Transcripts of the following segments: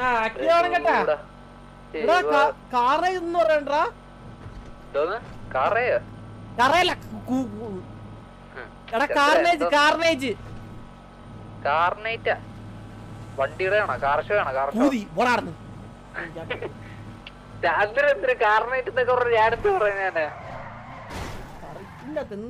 Active ആണ് കേട്ടാ. കാറേജ് എന്ന് പറയണ്ടാ. കറയല്ല എടാ, കാർനേജ് കാർനേജ് കാർനേറ്റാ. വണ്ടിയുടെ ആണോ? കാർഷോയാണോ? കാർഷോ ഓടാർന്ന് ചന്ദ്രൻ കാർനേറ്റ് എന്നൊക്കെ പറഞ്ഞു. ഞാനെന്ത്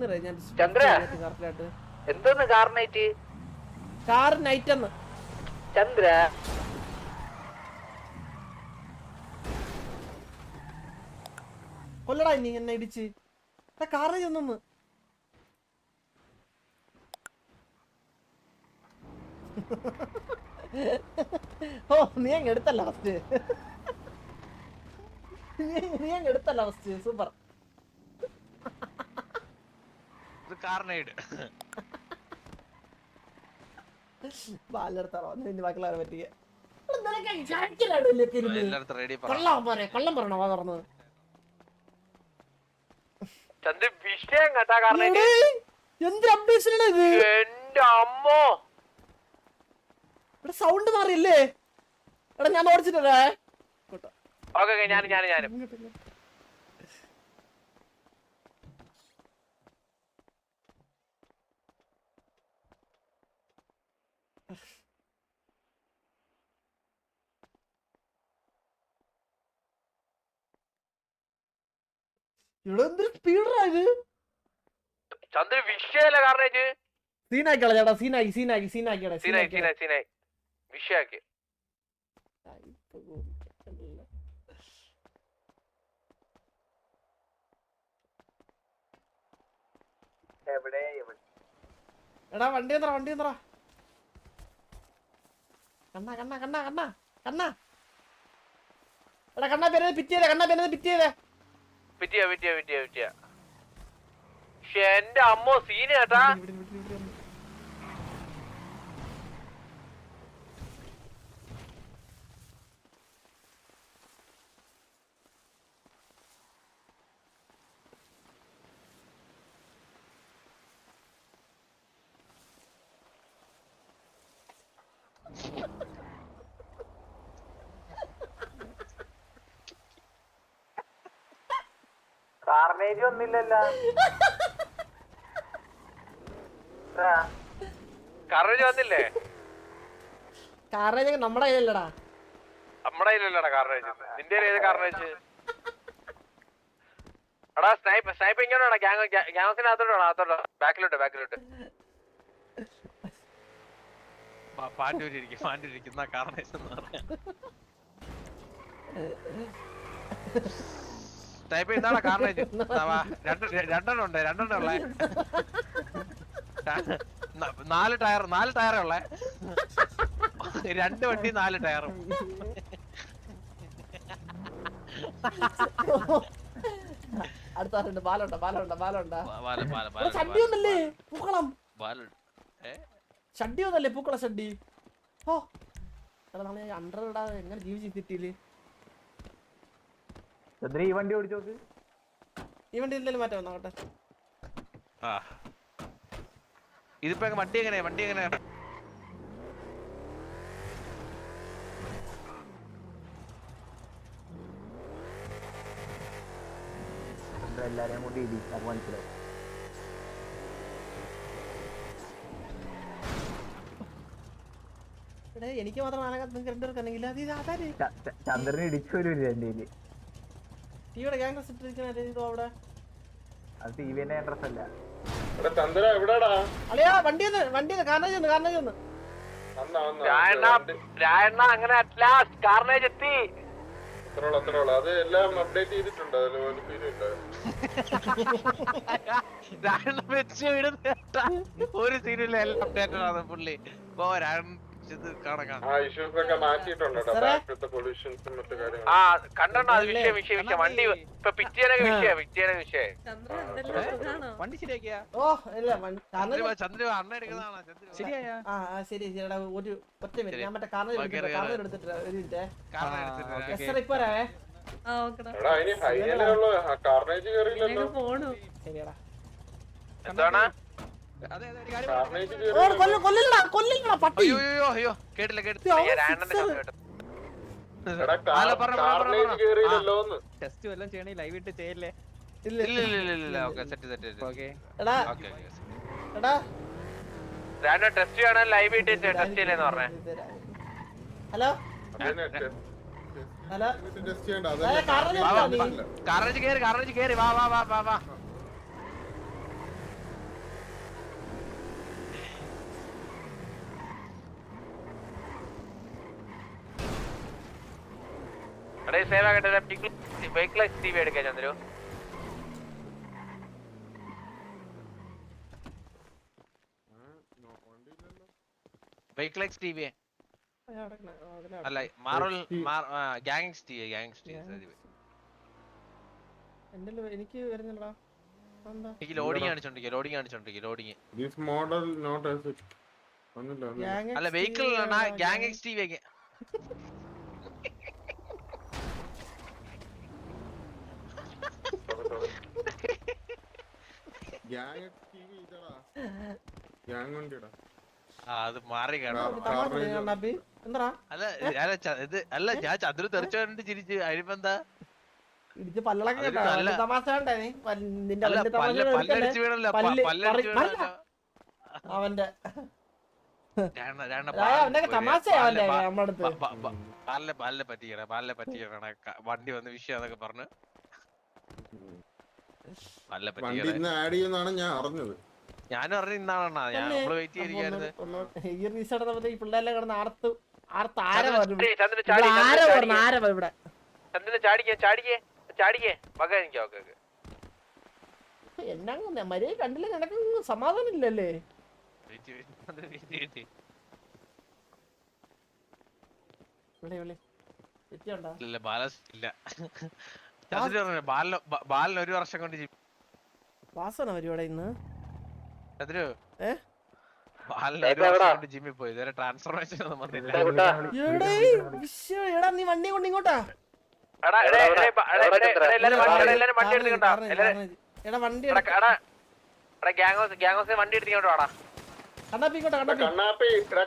പറയാ? ചന്ദ്ര എന്തോന്ന് കാർനേറ്റ്? കാർ നൈറ്റ് എന്ന് ചന്ദ്ര കൊല്ലടാ നീ എന്നെ ഇടിച്ച്. കാറിൽ ചെന്നു. ഓ നീ അങ്ങ് എടുത്തല്ല ഫസ്റ്റ്. നീ അങ്ങ് എടുത്തല്ല ഫസ്റ്റ്. സൂപ്പർ. ബാലെടുത്താറോ ബാക്കിയുള്ളവരെ പറ്റിയ കള്ളം പറയണോ? വാ തുറന്നത് എന്ത് അപ്ഡേഷൻ ഇത്? ഇവിടെ സൗണ്ട് മാറിയില്ലേ? എടാ ഞാൻ ഓടിച്ചിട്ടേ. ഇവിടെ എന്തൊരു സ്പീഡാ ഇത്? ചന്ദ്രൻ വിഷയല്ല കാർണേജ്. സീനാക്കിയാ ചേട്ടാ. സീനാക്കിയാ വിഷയാക്കി. എടാ വണ്ടി എന്താ കണ്ണാ കണ്ണാ കണ്ണാ കണ്ണാ കണ്ണാ എടാ കണ്ണാ പേര് പിറ്റ് ചെയ്തേ. വിറ്റിയ. എന്റെ അമ്മോ സീന് കേട്ടാ. കാർണേജ് ഒന്നില്ലല്ലോ. കാർണേജ് വന്നില്ലേ? കാർണേജ് നമ്മുടെ കയ്യിലല്ലടാ. നമ്മുടെ കയ്യിലല്ലടാ കാർണേജ്. നിന്റെ ഏത് കാർണേജ്? എടാ സ്നൈപ്പ് ഇങ്ങോട്ടാ. ഗ്യാങ്സിനകത്തോട്ടോ ബാക്കിലോട്ട് പാണ്ടിരിക്കുന്ന കാർണേജ് എന്ന് പറയാം. ടൈപ്പ് ഇതാണ് കാർണേജ്. രണ്ടെണ്ണം ഉള്ളേ. 4 ടയറേ ഉള്ളേ. 2 വണ്ടി 4 ടയറും. അടുത്ത ബാലുണ്ടാ. ഷഡ്ഡിയൊന്നല്ലേ പൂക്കളം? ഷഡ്ഡിയൊന്നല്ലേ പൂക്കളം ഷഡ്ഡി? ഓ നമ്മള് അണ്ടറിടാ എങ്ങനെ ജീവിച്ചിട്ടില്ലേ? ഈ വണ്ടി ഓടിച്ചു നോക്ക്. ഈ വണ്ടി എന്തെങ്കിലും മാറ്റം നോക്കട്ടെ. ഇതിപ്പോ വണ്ടി എങ്ങനെയാ? എല്ലാരെയും കൂടി മനസ്സിലാവും. എനിക്ക് മാത്രം രണ്ടുപേർക്കല്ലെങ്കിൽ ചന്ദ്രനെ ഇടിച്ചു വരും രണ്ടേല്. ടിവിയുടെ ഗ്യാങ് ഇട്ടിരിക്കുന്ന അവിടെ. അത് ടിവിന്റെ അഡ്രസ് അല്ല. അളിയാ വണ്ടി കാർണേജ് അങ്ങനെ കാർണേജ് എത്തി. അത് എല്ലാം അപ്ഡേറ്റ് ചെയ്തിട്ടുണ്ട്. ഒരു സീനില്ല. എല്ലാം അപ്ഡേറ്റഡ് ആണ് പുള്ളി. കണ്ടോ അത് വിഷയം വണ്ടി ഇപ്പൊ പിറ്റേനൊക്കെ വിഷയം. വണ്ടി ശരിയാക്കിയാ? ചന്ദ്ര അണ്ണ എടുക്കുന്നതാണോ? ശരി ശരിടാ. ഒരു ഒറ്റ മിനിറ്റ് ഞാൻ മറ്റേ കാർണർ എടുത്തിട്ട് ഒരു മിനിറ്റ് ഇപ്പൊ വരാവേ. ശരിയടാ. എന്താണ്? കൊല്ലില്ലടാ പട്ടി. കേട്ടില്ല. ടെസ്റ്റ് വല്ലതും ചെയ്യണേ ലൈവ് ഇട്ട് ചെയ്യല്ലേ? ഇല്ല ഇല്ല ഇല്ല ഇല്ല ഓക്കെ സെറ്റ് സെറ്റ് ഓക്കെ എടാ ഓക്കെ എടാ ടെസ്റ്റ് ചെയ്യണം ലൈവ് ഇട്ട് ടെസ്റ്റ് ചെയ്യലെന്ന് പറഞ്ഞേ. ഹലോ ഹലോ ടെസ്റ്റ് ചെയ്യണ്ട കാറേജ് കേറി വാ വാ വാ വാ വാ. എടേ സേവ് ആകട്ടെ. വെഹിക്കിൾ ടിവി എടുക്കാൻ ചന്ദ്രു. വെഹിക്കിൾ എക്സ് ടിവി അല്ല മാറൽ ഗാങ്സ് ടിവി എനിക്ക് വരുന്നില്ലടാ. എനിക്ക് ലോഡിങ് കാണിച്ചോണ്ടിരിക്കുക loading. This model not as it വന്നില്ല. അല്ല വെഹിക്കിൾ ഗാങ് എക്സ് ടിവി ഒക്കെ. ഗ്യാങ് ടിവി ഇതാടാ. ഗ്യാങ് വണ്ടിടാ. അത് മാറി കാണാം. എന്താ അല്ല ഞാൻ ചന്ദ്രു തെറിച്ചോണ്ട് ചിരിച്ചു. അതിനിപ്പെന്താ ഇടിച്ച് പല്ലളൊക്കെ കേട്ടോ. തമാശ കണ്ടേ നീ? നിന്റെ പല്ലടിച്ച് വീണല്ലോ. പല്ലടിച്ച് വീണല്ലോ അവന്റെ അവന്റെ തമാശയാ അവന്റെ നമ്മളടുത്ത്. പാലിനെ പറ്റിക്കണ വണ്ടി വന്ന് വിഷയം എന്നൊക്കെ പറഞ്ഞു. വണ്ടി ഇന്ന് ആഡ് ചെയ്യുമെന്നാണ് ഞാൻ അറിഞ്ഞത്. ഞാനും അറിഞ്ഞ ഇന്നാണ് നമ്മള് വെയിറ്റ് ചെയ്തിരിക്കായിരുന്നു. ഈ റീസെറ്റ് നടന്നപ്പോ ഈ പിള്ളേരെല്ലാം കിടന്ന് ആർത്ത് ആര ഇവിടെ എന്നാ മര്യാദ കണ്ടില്ല. നിനക്ക് സമാധാനം ഇല്ലല്ലേ? ബാലൻ ഒരു വർഷം കൊണ്ട് വാസന പരിപാടി ഇന്ന് ജിമ്മിൽ പോയി. ഇതുവരെ ട്രാൻസ്ഫോർമേഷൻ ഒന്നും വന്നില്ല. എടാ നീ വണ്ടി കൊണ്ട് ഇങ്ങോട്ടാ. എടാ വണ്ടി വണ്ടി എടുത്തിങ്ങോട്ട് വാടാ. കണ്ണാപ്പി ഇങ്ങോട്ടാ.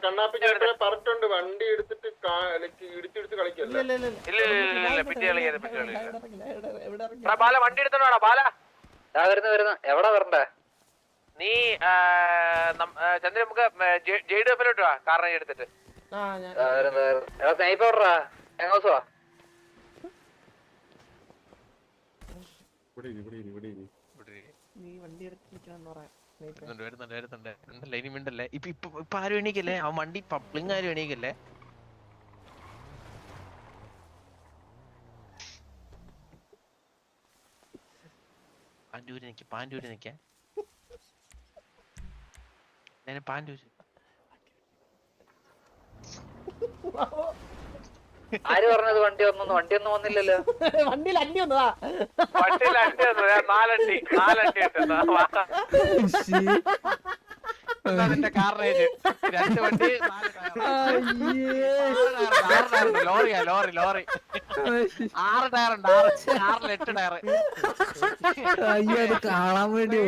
കണ്ണാപ്പി പറഞ്ഞിട്ടുണ്ട് വണ്ടി എടുത്തിട്ട് ഇടിച്ചെടുത്ത് കളിക്കല്ലേ. ബാല വണ്ടി എടുത്തോടാ. ബാല വരുന്നു. എവിടാ വരണ്ടേ? നീ ചന്ദ്ര നമുക്ക് ജെയ്ഡോട്ട് വാ. കാറിനെ എടുത്തിട്ട് സ്നൈപ്പറാ എങ്ങോസുവാ. നീ വണ്ടി എടുത്തിരിക്കണം പറയാം. വരുന്നുണ്ട് ഇനി മിണ്ടല്ലേ. ഇപ്പൊ ആരും എണീക്കല്ലേ? അവൻ വണ്ടി പബ്ലിങ് ആരും എണീക്കല്ലേ? പാൻഡൂര് നിക്കാൻ പാൻഡൂര്. ആര് പറഞ്ഞത് വണ്ടി വണ്ടിയൊന്നും വന്നില്ലല്ലോ. വണ്ടിയിൽ അണ്ടി വന്നതാ. നാലണ്ടി കാറിനേജ് 2 വണ്ടി 4 ലോറി 6 ടയറുണ്ട്. 6 8 ടയർ. കാണാൻ വേണ്ടി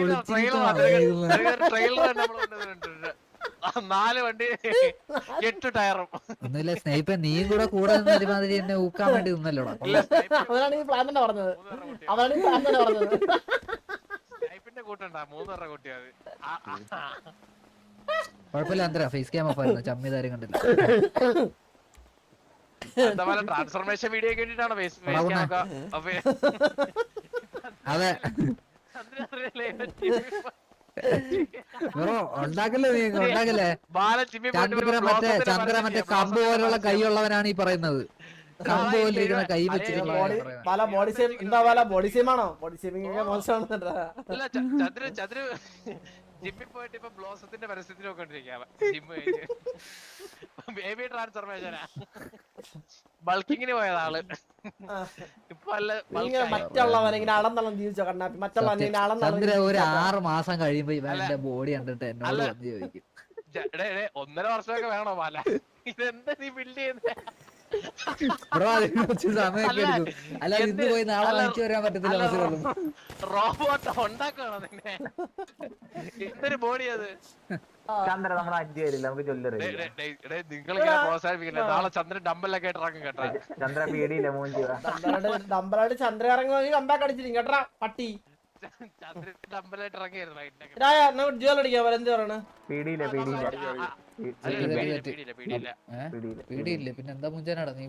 ട്രെയിലർ നമ്മൾ 4 വണ്ടി 8 ടയറും. ഒന്നുമില്ല സ്നൈപ്പർ, നീയും കൂടെ ഒരുമാതിരി എന്നെ ഊക്കാൻ വേണ്ടി നിന്നല്ലോടാ. അവനാണ് ഈ പ്ലാൻ തന്നെ പറഞ്ഞത്. സ്നൈപ്പിന്റെ കൂട്ടുണ്ടാ 3 കൂട്ടിയത്. കുഴപ്പമില്ല അന്തര ഫേസ് ക്യാം ഓഫ് ആയിരുന്നു. ചമ്മിതാരും കണ്ടില്ല. ട്രാൻസ്ഫോർമേഷൻ വീഡിയോ കേട്ടിട്ടാണോ അതെ ബ്രോ ഉണ്ടാക്കല്ലേ. നീ ഉണ്ടാക്കല്ലേ? ചന്ദ്ര മറ്റേ കമ്പ് പോലുള്ള കൈയുള്ളവനാണ് ഈ പറയുന്നത്. കമ്പ് പോലെ ഇരിക്കുന്ന കൈ വെച്ചിട്ടുള്ള ബോഡി ഷേമാണോ? ബോഡി ഷേമിംഗ് ഒക്കെ മോശമാണ്. ചന്ദ്ര ജിമ്മിൽ പോയിട്ട് ഇപ്പൊ ബ്ലോസത്തിന്റെ പരസ്യത്തിൽ നോക്കിക്കൊണ്ടിരിക്കാം. ബേബി ട്രാൻസ്ഫോർമേഷനാ. ബൾക്കിങ്ങിന് പോയത് ആള്. ഇപ്പൊ മറ്റുള്ളവനെ ഇങ്ങനെ അളന്നളം ജീവിച്ചോ കണ്ണാപ്പി? ചന്ദ്ര ഒരു 6 മാസം കഴിയുമ്പോ ഇവന്റെ ബോഡി കണ്ടിട്ട് എന്നോട് വന്ന് ചോദിക്കും. 1.5 വർഷമൊക്കെ വേണോ പാല? ഇതെന്താ നീ ബിൽഡ് ചെയ്യുന്നേ? ബ്രോ അതിന് കുറച്ച് സമയമൊക്കെ എടുക്കും. അല്ലാതെ ഇന്ന് പോയി നാളെ വാങ്ങിച്ചു വരാൻ പറ്റത്തില്ല ബസ്സിലൊന്നും. റോബോട്ട് ഉണ്ടാക്കണോ നിന്നെ? എന്തൊരു ബോഡി അത്? ചന്ദ്ര നമ്മളെ 5 പേരില്ല, നമുക്ക് ജ്വല്ലറി നിങ്ങൾ ഇങ്ങനെ പ്രോത്സാഹിപ്പിക്കില്ല. നാളെ ചന്ദ്രൻ ഡമ്പലൊക്കെ ആയിട്ട് ഇറങ്ങും കേട്ടോ. ചന്ദ്ര പീടിയില്ല മൂഞ്ചി ഡമ്പലായിട്ട് ചന്ദ്ര ഇറങ്ങി കമ്പാക്ക് അടിച്ചിരിക്കും കേട്ടാ പട്ടി. ചന്ദ്രൻ ഡമ്പലായിട്ട് ഇറങ്ങിയായിരുന്നു വൈകിട്ടൊക്കെ. ജ്വൽ അടിക്കാൻ പോലെ എന്ത് പറയണ? പീടിയില്ല പീടിയില്ല. പേടിയില്ലേ പിന്നെ എന്താ മുഞ്ചാനാടാ നീ